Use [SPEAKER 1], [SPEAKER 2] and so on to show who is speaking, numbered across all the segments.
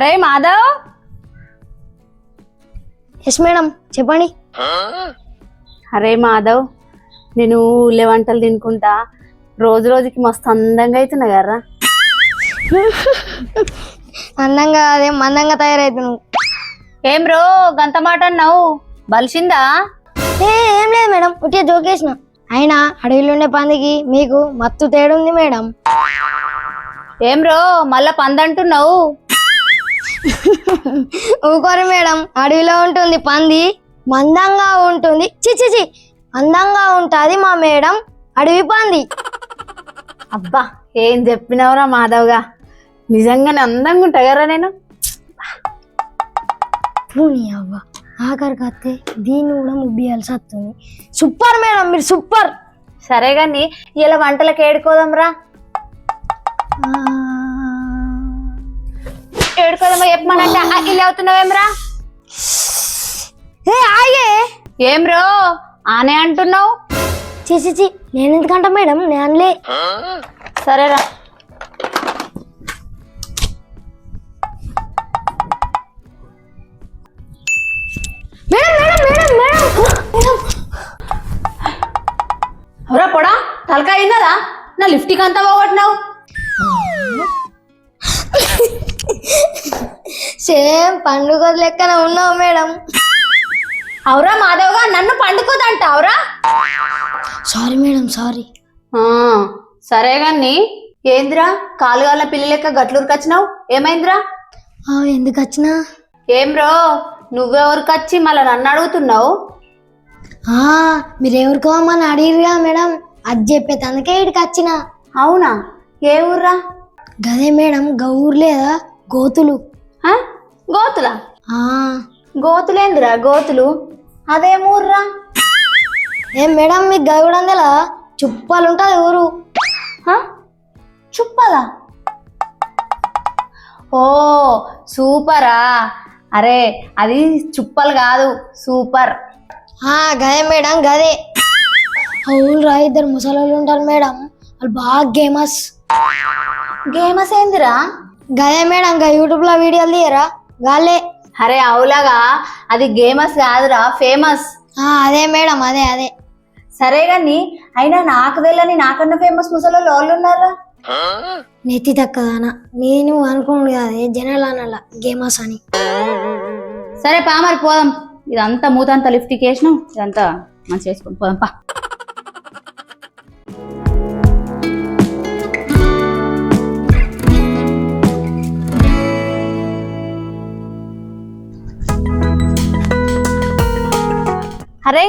[SPEAKER 1] అరే Madhav.
[SPEAKER 2] Yes madam చెప్పండి.
[SPEAKER 1] అరే మాధవ్, నేను ఊళ్ళే వంటలు తినుకుంటా రోజు రోజుకి మస్తు అందంగా అవుతున్నా కదరా.
[SPEAKER 2] అందంగా అదే మందంగా తయారవుతున్నావు.
[SPEAKER 1] ఏం రో గంత మాట అన్నావు, బలిసిందా?
[SPEAKER 2] ఏం లేదు మేడం, ఉట్టిగా జోకేసిన. అయినా అడవిలో ఉండే పందికి మీకు మత్తు తేడుంది మేడం.
[SPEAKER 1] ఏం రో మళ్ళా పందంటున్నావు?
[SPEAKER 2] ఊకోరు మేడం, అడవిలో ఉంటుంది పంది, మందంగా ఉంటుంది. చిచిచి అందంగా ఉంటుంది మా మేడం అడవి పంది.
[SPEAKER 1] అబ్బా ఏం చెప్పినావురా మాధవ్గా, నిజంగానే అందంగా ఉంటా కదరా నేను.
[SPEAKER 2] పూని అవ్వ ఆఖరికి వస్తే దీన్ని కూడా ముబ్బియాల్సి వస్తుంది. సూపర్ మేడం, మీరు సూపర్.
[SPEAKER 1] సరే గాని ఇలా వంటలకు ఏడుకోదాంరా. ఏడుకోదామా చెప్పమనంట ఇలా అవుతున్నావేమ్రా?
[SPEAKER 2] ఆగే
[SPEAKER 1] ఏం రో ఆనే అంటున్నావు?
[SPEAKER 2] చిచిచి నేను ఎందుకంటా మేడం, నేనులే.
[SPEAKER 1] సరేరా.
[SPEAKER 2] మేడం మేడం మేడం మేడం
[SPEAKER 1] ఎవరా పొడా తలకాయ అయిందా? నా లిఫ్ట్కి అంతా పోగొట్టినావు.
[SPEAKER 2] సేమ్ పండుగ లెక్కన ఉన్నావు మేడం.
[SPEAKER 1] అవురా మాధవ్గా, నన్ను పండుకోదంటావురా?
[SPEAKER 2] Sorry madam sorry.
[SPEAKER 1] సరే గాని ఏందిరా కాలుగాల పిల్లి లెక్క గట్లూరుకొచ్చినావు, ఏమైందిరా?
[SPEAKER 2] ఎందుకు వచ్చినా?
[SPEAKER 1] ఏం రో నువ్వెవరికొచ్చి మళ్ళీ నన్ను అడుగుతున్నావు?
[SPEAKER 2] మీరెవరికోమని అడిగిరుగా మేడం, అది చెప్పేది అందుకే ఇక్కడికి వచ్చిన.
[SPEAKER 1] అవునా, ఏ ఊర్రా?
[SPEAKER 2] గదే మేడం గౌరు లేదా గోతులు.
[SPEAKER 1] గోతులా?
[SPEAKER 2] ఆ
[SPEAKER 1] గోతులేందిరా గోతులు, అదేం ఊర్రా?
[SPEAKER 2] ఏం మేడం మీకు గౌడందలా చుప్పాలు ఉంటుంది ఊరు.
[SPEAKER 1] చుప్పలా? ఓ సూపరా. అరే అది చుప్పలు కాదు, సూపర్.
[SPEAKER 2] గదే మేడం గదే. ఊళ్ళో ఇద్దరు ముసలోళ్ళు ఉంటారు మేడం, వాళ్ళు బాగా గేమస్.
[SPEAKER 1] గేమస్ ఏందిరా?
[SPEAKER 2] గదే మేడం యూట్యూబ్ లో వీడియోలు తీయరా గాలే.
[SPEAKER 1] అరే అవులాగా, అది గేమస్ కాదురా, ఫేమస్.
[SPEAKER 2] అదే మేడం అదే అదే.
[SPEAKER 1] సరే గాని అయినా నాకు తెలియని నాకన్నా ఫేమస్ ముసలోళ్ళు వాళ్ళు ఉన్నారా?
[SPEAKER 2] నెత్తి తక్కదానా, నేను అనుకోండి అదే జనాలు అనాల గేమస్ అని.
[SPEAKER 1] సరే పా మరి పోదాం, ఇదంతా మూతంతా లిఫ్ట్కి వేసినాం, ఇదంతా మంచి చేసుకొని పోదాం పా. అరే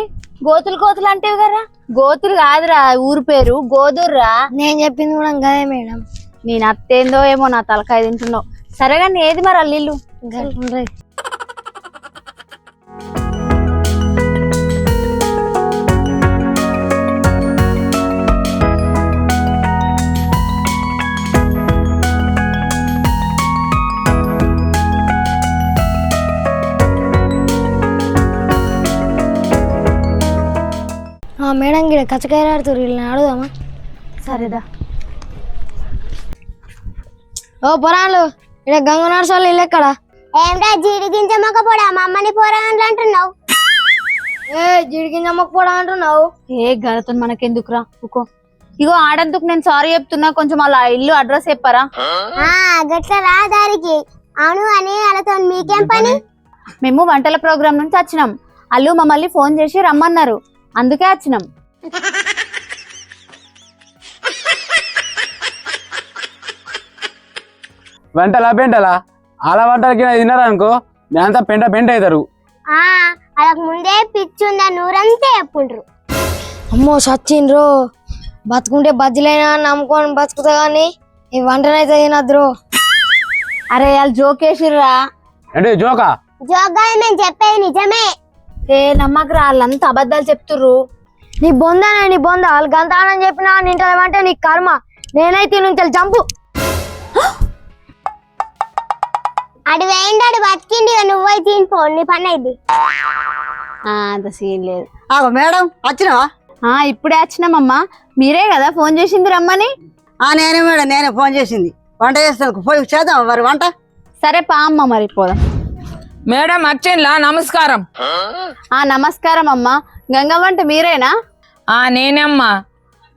[SPEAKER 1] గోతులు గోతులు అంటేవి కదా, గోతులు కాదురా ఊరు పేరు, గోదూర్రా.
[SPEAKER 2] నేను చెప్పింది కూడా గదే మేడం.
[SPEAKER 1] నేను అత్తేందో ఏమో నా తలకాయ తింటున్నావు. సరే కానీ ఏది మరి అల్లిల్లు?
[SPEAKER 2] మేడం గిడ కచ్చకాయ ఆడుతారు, వీళ్ళని ఆడుదామా?
[SPEAKER 1] సరేదా.
[SPEAKER 2] ఓ పొరాలు, ఇక్కడ గంగ నర్సాలు ఇల్లు ఎక్కడ?
[SPEAKER 3] ఏమిటా జీడిగించమ్మకపోడా మా అమ్మని పోరాని అంటున్నావు?
[SPEAKER 2] జీడిగించమ్మకపోడా అంటున్నావు?
[SPEAKER 1] గడతో మనకెందుకురా, ఊకో. ఇగో ఆడందుకు నేను సారీ చెప్తున్నా, కొంచెం అలా ఇల్లు అడ్రస్ చెప్పారా?
[SPEAKER 3] గట్ల రా దారికి. అవును అని వాళ్ళతో మీకేం పని?
[SPEAKER 1] మేము వంటల ప్రోగ్రామ్ నుంచి వచ్చినాం, వాళ్ళు మమ్మల్ని ఫోన్ చేసి రమ్మన్నారు, అందుకే వచ్చినాం.
[SPEAKER 4] వంటలా పెంటలా అలా వంటలకి తిన్నారనుకో మేమంతా పెంట పెంట అవుతారు.
[SPEAKER 3] వాళ్ళకు ముందే పిచ్చుందా నూరంతే చెప్పుండ్రు.
[SPEAKER 2] అమ్మో సచ్చిండ్రు, బతుకుంటే బజ్జీలైనా నమ్ముకొని బతుకుతా కానీ ఈ వంటనైతే తినద్దురు.
[SPEAKER 1] అరే వాళ్ళు జోకేసిర్రా.
[SPEAKER 4] అంటే జోకా?
[SPEAKER 3] జోగ్గా మేము చెప్పేది నిజమే.
[SPEAKER 1] నమ్మకరా, వాళ్ళంతా అబద్ధాలు చెప్తుర్రు.
[SPEAKER 2] నీ బొందనే నీ బొంద, వాళ్ళు గంతానని చెప్పినా నింటలేమంటే నీ కర్మ. నేనైతే నుంచి చంపు.
[SPEAKER 3] అడు వేయండి బతికిండి, నువ్వై తినిపో, నీ పని అయింది.
[SPEAKER 1] అంత సీన్ లేదు.
[SPEAKER 5] మేడం వచ్చినావా?
[SPEAKER 1] ఇప్పుడే వచ్చినామమ్మా, మీరే కదా ఫోన్ చేసింది రమ్మని.
[SPEAKER 5] నేనే మేడం, నేనే ఫోన్ చేసింది. వంట చేస్తాను, పోయి చేద్దాం మరి వంట.
[SPEAKER 1] సరే పా అమ్మ మరి పోదాం.
[SPEAKER 5] మేడం వచ్చిండ్లా? నమస్కారం.
[SPEAKER 1] నమస్కారం అమ్మా. గంగవ్వ అంటే మీరేనా?
[SPEAKER 5] నేనమ్మా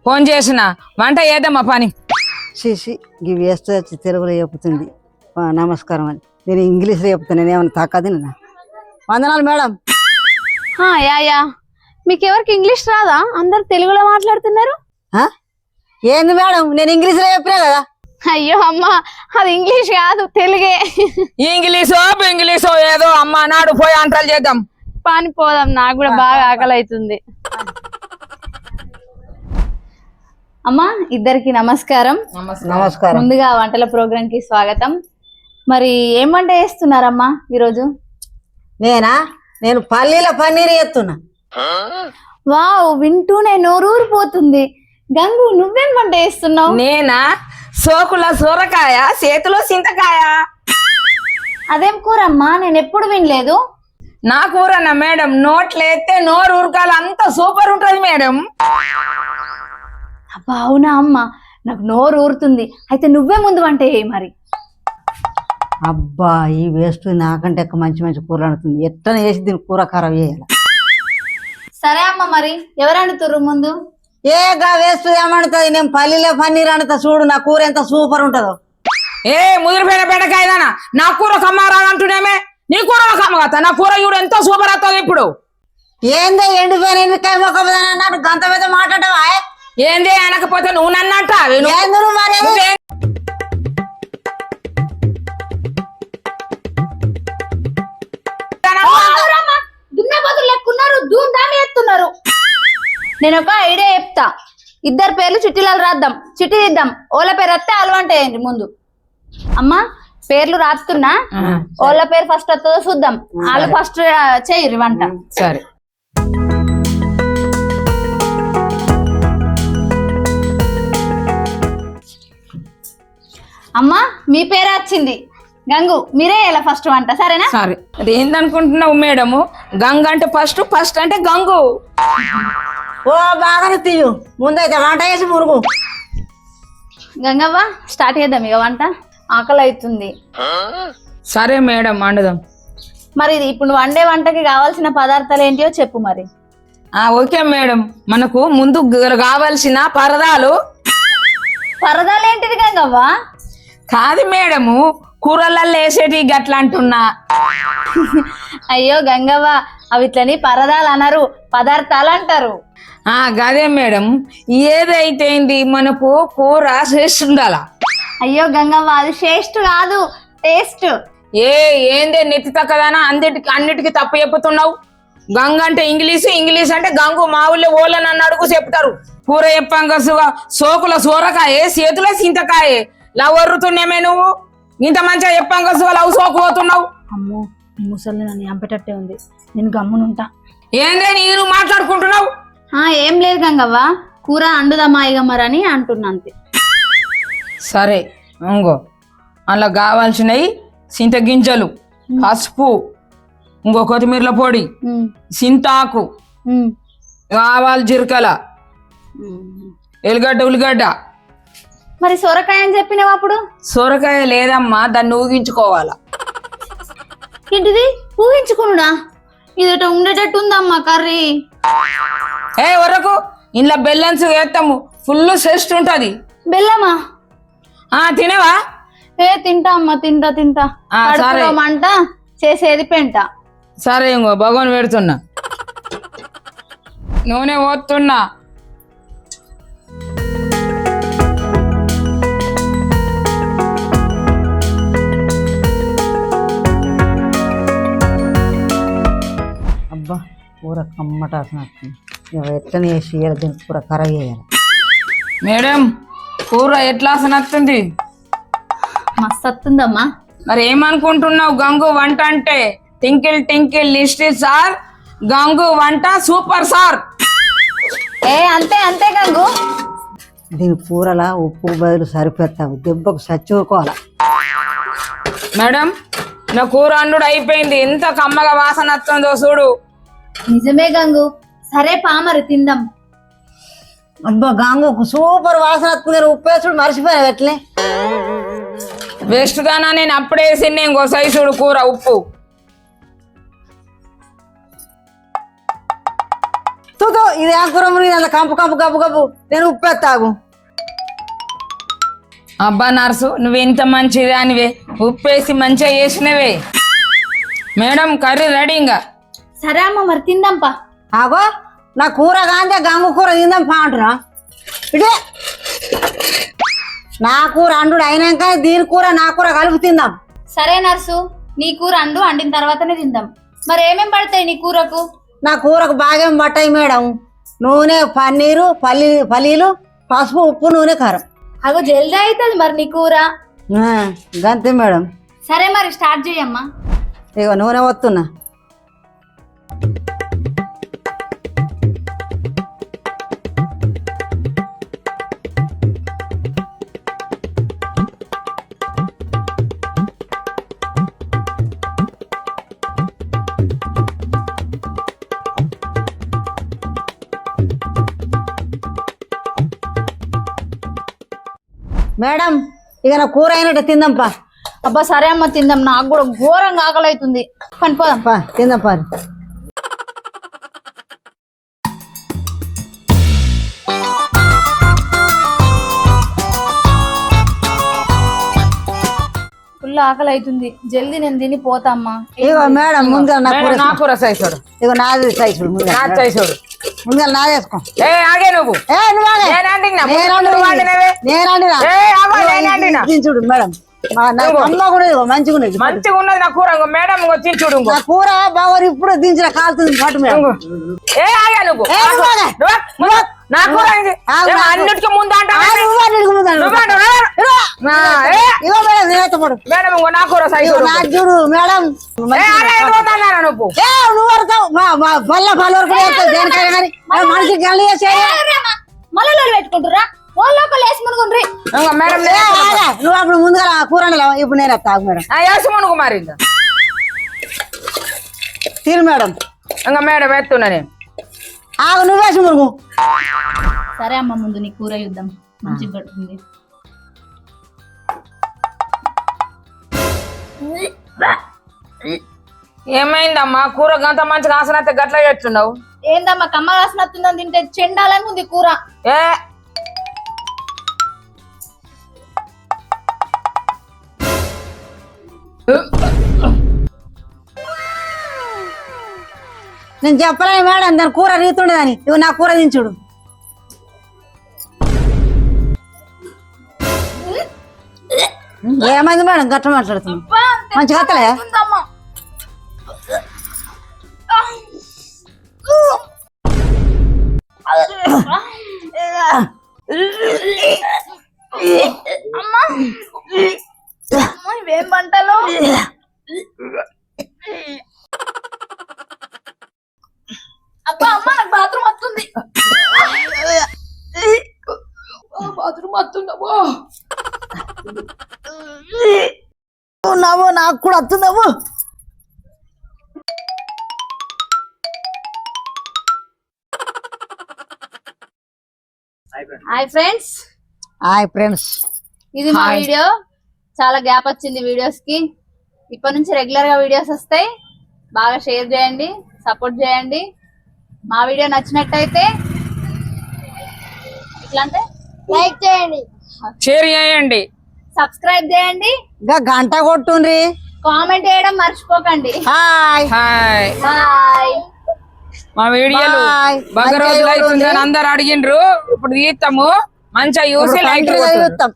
[SPEAKER 5] ఫోన్ చేసిన వంట చేద్దామా పని.
[SPEAKER 6] చేసి ఇవి వేస్తే వచ్చి తెలుగులో చెప్తుంది నమస్కారం అని. నేను ఇంగ్లీష్లో చెప్తాను, నేనేమన్నా తక్కది నా. వందనాలు మేడం.
[SPEAKER 1] యా మీకు ఎవరికి ఇంగ్లీష్ రాదా? అందరు తెలుగులో మాట్లాడుతున్నారు.
[SPEAKER 6] ఏంది మేడం, నేను ఇంగ్లీష్లో చెప్పినా కదా.
[SPEAKER 1] అయ్యో అమ్మా, అది ఇంగ్లీష్ కాదు, తెలుగే.
[SPEAKER 5] ఇంగ్లీషో ఏదో అమ్మ నాడు పోయి అంటలు చేద్దాం.
[SPEAKER 1] పాని పోదాం, నాకు కూడా బాగా ఆకలి అవుతుంది. అమ్మా ఇద్దరికి నమస్కారం.
[SPEAKER 6] నమస్కారం.
[SPEAKER 1] ముందుగా వంటల ప్రోగ్రామ్ కి స్వాగతం. మరి ఏం వంట చేస్తున్నారమ్మా ఈరోజు?
[SPEAKER 6] నేను పల్లీల పన్నీర్ చేస్తున్నా.
[SPEAKER 1] వావ్, వింటూనే నోరూరిపోతుంది. గంగు నువ్వేం వంట చేస్తున్నావు?
[SPEAKER 5] నేనా సోకుల సూరకాయ, చేతిలో చింతకాయ.
[SPEAKER 1] అదేం కూరమ్మా, నేను ఎప్పుడు వినలేదు.
[SPEAKER 5] నా కూరనా మేడం? నోట్లేస్తే నోరు ఉరకాలి, అంత సూపర్ ఉంటది మేడం.
[SPEAKER 1] అబ్బా అవునా అమ్మా, నాకు నోరు ఊరుతుంది. అయితే నువ్వే ముందు వంట చేయి మరి.
[SPEAKER 6] అబ్బా ఈ వేస్ట్ నాకంటే ఎక్కువ మంచి మంచి కూరలు అనుతుంది. ఎట్లా వేసి దీన్ని కూర ఖరాబ్ చేయాలి.
[SPEAKER 1] సరే అమ్మ, మరి ఎవరు వండుతుర్రు ముందు?
[SPEAKER 6] ఏగా వేస్ట్ ఏమంటుంది, నేను పల్లీల పన్నీర్ అంటా. చూడు నా కూర ఎంత సూపర్ ఉంటుందో.
[SPEAKER 5] ముదిరిపోయిన బెండకాయదానా, నా కూర కమ్మారాదంటున్నామే. నీ కూర కమ్మగతా, నా కూర చూడు ఎంతో సూపర్ అవుతుంది. ఇప్పుడు
[SPEAKER 6] ఏందో ఎండిపోయిన ఎండికాయ మొక్కదానా నాకు గంత మీద మాట్లాడవా?
[SPEAKER 5] ఏంది అనకపోతే నువ్వు నన్నంట.
[SPEAKER 1] నేను ఒక ఐడియా చెప్తా. ఇద్దరు పేర్లు చిట్టీలలో రాద్దాం, చిట్టి తీద్దాం. ఓళ్ళ పేరు వస్తే వాళ్ళు వంట చేయండి ముందు. అమ్మా పేర్లు రాస్తున్నా, ఓళ్ళ పేరు ఫస్ట్ వస్తుందో చూద్దాం. వాళ్ళు ఫస్ట్ చెయ్యి వంట.
[SPEAKER 5] సరే.
[SPEAKER 1] అమ్మా మీ పేరు వచ్చింది. గంగు మీరే ఇలా ఫస్ట్ వంట, సరేనా?
[SPEAKER 5] సరే. అది ఏందనుకుంటున్నావు మేడము? గంగ అంటే ఫస్ట్ అంటే గంగు.
[SPEAKER 6] ఓ బాగానే తీయు, ముందైతే వంట చేసి మురుగు.
[SPEAKER 1] గంగవ్వ స్టార్ట్ చేద్దాం ఇక వంట. ఆకలి అవుతుంది.
[SPEAKER 5] సరే మేడం వండుదాం.
[SPEAKER 1] మరి ఇప్పుడు నువ్వు వండే వంటకి కావాల్సిన పదార్థాలు ఏంటియో చెప్పు మరి.
[SPEAKER 5] ఓకే మేడం, మనకు ముందు కావాల్సిన పరదాలు.
[SPEAKER 1] పరదాలు ఏంటిది గంగవ్వ?
[SPEAKER 5] కాదు మేడము, కూరలలో వేసేటి గట్లా అంటున్నా.
[SPEAKER 1] అయ్యో గంగవ్వ, అవి ఇట్లని పరదాలు అనరు, పదార్థాలు అంటారు.
[SPEAKER 5] గదే మేడం, ఏదైతే మనకు కూర చేస్తుండాలా.
[SPEAKER 1] అయ్యో గంగవ్వ, అది టేస్ట్ కాదు, టేస్ట్.
[SPEAKER 5] ఏందే నెత్తి తక్కదానా అన్నిటికీ తప్పు చెప్పుతున్నావు. గంగ అంటే ఇంగ్లీష్ అంటే గంగు. మా ఊళ్ళో ఓళ్ళని నన్ను అడుగు చెప్తారు. కూర చెప్పంగా సోకుల సూరకాయ, చేతిలో చింతకాయ. లవ్ వరుతున్నామే నువ్వు. ఇంత మంచిగా చెప్పంగా లవ్ సోకు పోతున్నావు.
[SPEAKER 1] అమ్మో ముసలి నన్ను చంపేటట్టే ఉంది, నేను గమ్మునుంటా.
[SPEAKER 5] ఏందే నేను మాట్లాడుకుంటున్నావు?
[SPEAKER 1] ఏం లేదు గంగవ్వ, కూర అండుదమ్మా ఇక మరని అంటున్నా అంతే.
[SPEAKER 5] సరే ఇంకో అలా కావాల్సినవి చింత గింజలు, పసుపు, ఇంకో కొత్తిమీరల పొడి, చింతాకు, ఆవాలు, జీలకర్ర, ఉల్లిగడ్డ.
[SPEAKER 1] మరి సొరకాయ అని చెప్పినావు అప్పుడు?
[SPEAKER 5] సొరకాయ లేదమ్మా, దాన్ని ఊగించుకోవాలా.
[SPEAKER 1] ఏంటిది ఊహించుకున్నా? ఇదట ఉండేటట్టు ఉందమ్మా కర్రీ.
[SPEAKER 5] వరకు ఇంట్లో బెల్లన్స్ వేస్తాము, ఫుల్ టేస్ట్ ఉంటది.
[SPEAKER 1] బెల్లమా?
[SPEAKER 5] తినవా?
[SPEAKER 1] తింటా అమ్మా, తింటా.
[SPEAKER 5] సరే
[SPEAKER 1] మంట చేసేది పెంట.
[SPEAKER 5] సరే ఇంకో భగవాన్ పెడుతున్నా, నూనె పోతున్నా.
[SPEAKER 6] అబ్బా కూర కమ్మటాసిన ఎట్లనే వేసి వేయాలి, దీనికి కూర ఖరాబ్ చేయాలి.
[SPEAKER 5] మేడం కూర ఎట్లా వస్తుంది?
[SPEAKER 1] మస్తు వస్తుందమ్మా.
[SPEAKER 5] మరి ఏమనుకుంటున్నావు? గంగు వంట అంటే టింకిల్ లిస్ట్ సార్, గంగు వంట సూపర్ సార్.
[SPEAKER 1] అంతే గంగు.
[SPEAKER 6] దీని కూరలా ఉప్పు బదులు సరిపెడతావు, దెబ్బకు సచ్చూరుకోవాలా.
[SPEAKER 5] మేడం నా కూర అండు అయిపోయింది, ఎంత కమ్మగా వాసన వస్తుందో చూడు.
[SPEAKER 1] నిజమే గంగు. సరే పామరి తిందాం.
[SPEAKER 6] అబ్బా గంగు సూపర్ వాసన వస్తుంది. ఉప్పు వేసుడు మర్చిపోయావు ఎట్లే.
[SPEAKER 5] వేస్ట్ దానా నేను అప్పుడే వేసింది ఇంకో సైజుడు కూర ఉప్పు.
[SPEAKER 6] తూ ఇది ఆ కూర మునిగింది కంపు కంపు కప్పు కప్పు నేను ఉప్పు తాగు.
[SPEAKER 5] అబ్బా నర్సు నువ్వు ఇంత మంచిది అనివే ఉప్పేసి మంచిగా చేసినవే. మేడం కర్రీ రెడీ ఇంకా.
[SPEAKER 1] సరే అమ్మ మరి తిందాంపా.
[SPEAKER 6] ఆగో నా కూర కాంతే గంగు కూర తిందాం పా అంటున్నా. ఇదే నా కూర అండు అయినాక దీని కూర నా కూర కలిపి తిందాం.
[SPEAKER 1] సరే నర్సు నీ కూర అండిన తర్వాతనే తిందాం. మరి ఏమేం పడతాయి నీ కూరకు?
[SPEAKER 6] నా కూరకు బాగా పట్టాయి మేడం. నూనె, పన్నీరు, పల్లీలు, పసుపు, ఉప్పు, నూనె, కారం.
[SPEAKER 1] అగో జల్దీ అవుతుంది మరి నీ కూర.
[SPEAKER 6] గంతే మేడం.
[SPEAKER 1] సరే మరి స్టార్ట్ చేయమ్మా.
[SPEAKER 6] ఇక నూనె వస్తున్నా. మేడం ఇక నా కూర అయినట్టు తిందాంపా.
[SPEAKER 1] అబ్బా సరే అమ్మ తిందాం. నాకు కూడా ఘోరంగా ఆకలి అవుతుంది. పనిపోదాం.
[SPEAKER 6] తిందాం పా.
[SPEAKER 1] ఫుల్ ఆకలి అవుతుంది. జల్దీ నేను తిని పోతా అమ్మా.
[SPEAKER 6] ఇగో మేడం ముందుగా నా కూర
[SPEAKER 5] నా కూర సైజుడు.
[SPEAKER 6] ఇగో నాది సైజు
[SPEAKER 5] నా సైజుడు.
[SPEAKER 6] ముందుగా నాదేసుకో.
[SPEAKER 5] ఏ ఆగే నువ్వు.
[SPEAKER 6] నువ్వు ఆగే. చూడు మేడం అమ్మ కూడా ఇదిగో మంచిగా ఉన్నది.
[SPEAKER 5] మంచిగా ఉన్నది నా కూర. మేడం తినచుడు
[SPEAKER 6] నా కూర బాగా ఇప్పుడు దించిన కాలుతుంది పట్టు మేడం.
[SPEAKER 5] ఏ ఆగా నువ్వు. నా కూర అన్నిటికీ ముందు మేడం నా కూర సైజు
[SPEAKER 6] చూడు మేడం.
[SPEAKER 5] నువ్వు
[SPEAKER 6] నువ్వు పల్ల పల్ల వరకు దేనికైనా కానీ మనిషికి గల్లి
[SPEAKER 1] మళ్ళీ పెట్టుకుంటురా.
[SPEAKER 5] మేడం
[SPEAKER 6] నువ్వు అప్పుడు ముందుగా కూర ఇప్పుడు నేను తాగు మేడం.
[SPEAKER 5] వేసుమను కుమారి
[SPEAKER 6] తిను మేడం.
[SPEAKER 5] ఇంకా మేడం ఎత్తున్నా నేను.
[SPEAKER 6] ఆగు నువ్వు వేసి మురుగు.
[SPEAKER 1] సరే అమ్మ ముందు నీ కూర యుద్ధం మంచిగా పడుతుంది.
[SPEAKER 5] ఏమైందమ్మా కూర గంత మంచిగా ఆసన అయితే గట్ల చేస్తున్నావు?
[SPEAKER 1] ఏందమ్మా కమ్మ వాసనత్తుందని తింటే చెండాలని ఉంది కూర.
[SPEAKER 5] ఏ
[SPEAKER 6] నేను చెప్పలే మేడం దాని కూర రీతుండదని. ఇవి నా కూర దించుడు. ఏమైంది మేడం గట్ల మాట్లాడుతుంది? మంచిగా అత్తలే
[SPEAKER 1] ఇవేం పంటలు? అబ్బా అమ్మ నాకు బాత్రూమ్ వస్తుంది. బాత్రూమ్ వస్తుందమ్మో.
[SPEAKER 6] నవ్వు నాకు కూడా వస్తుందవ్వు.
[SPEAKER 1] Hi friends.
[SPEAKER 6] Hi friends.
[SPEAKER 1] ఇది మా వీడియో. చాలా గ్యాప్ వచ్చింది వీడియోస్ కి. ఇప్పటి నుంచి రెగ్యులర్ గా వీడియోస్ వస్తాయి. బాగా షేర్ చేయండి, సపోర్ట్ చేయండి. మా వీడియో నచ్చినట్టయితే ఇట్లా అంటే
[SPEAKER 2] లైక్ చేయండి,
[SPEAKER 5] షేర్ చేయండి,
[SPEAKER 1] సబ్స్క్రైబ్ చేయండి,
[SPEAKER 6] ఇంకా గంట కొట్టుండ్రి,
[SPEAKER 1] కామెంట్ చేయడం మర్చిపోకండి.
[SPEAKER 6] Hi
[SPEAKER 5] hi.
[SPEAKER 1] బాయ్.
[SPEAKER 5] మా వీడియోలు
[SPEAKER 6] Bye.
[SPEAKER 5] బాగా రోజులు అవుతుందని అందరు అడిగిండ్రు. ఇప్పుడు తీస్తాము. మంచిగా చూసి లైక్
[SPEAKER 6] చూస్తాం.